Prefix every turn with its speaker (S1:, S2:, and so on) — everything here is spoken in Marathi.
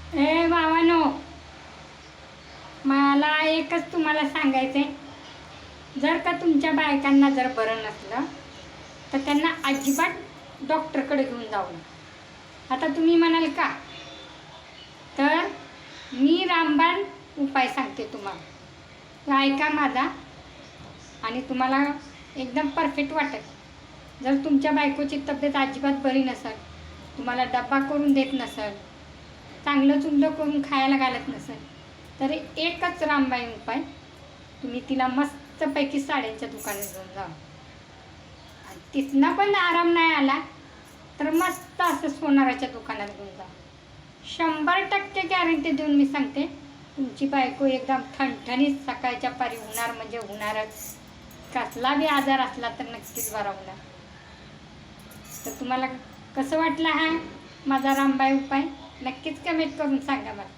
S1: ए भावानो, मला एकच तुम्हाला सांगायचं आहे, जर का तुमच्या बायकांना जर बरं नसलं तर त्यांना अजिबात डॉक्टरकडे घेऊन जाऊ नका. आता तुम्ही म्हणाल का, तर मी रामबाण उपाय सांगते तुम्हाला, तो ऐका माझा आणि तुम्हाला एकदम परफेक्ट वाटेल. जर तुमच्या बायकोची तब्येत अजिबात बरी नसेल, तुम्हाला डब्बा करून देत नसेल, चांगलं चुंगलं करून खायला घालत नसेल, तर एकच रामबाई उपाय, तुम्ही तिला मस्तपैकी साड्यांच्या दुकानात घेऊन जा. आणि तिथनं पण आराम नाही आला तर मस्त असं सोनाराच्या दुकानात घेऊन जा. 100% गॅरंटी देऊन मी सांगते, तुमची बायको एकदम ठणठणीत सकाळच्या पारी होणार म्हणजे होणारच. कसला बी आजार असला तर नक्कीच बरा होणार. तर तुम्हाला कसं वाटलं हा माझा रामबाई उपाय नक्कीच कमेंट करून सांगा मला.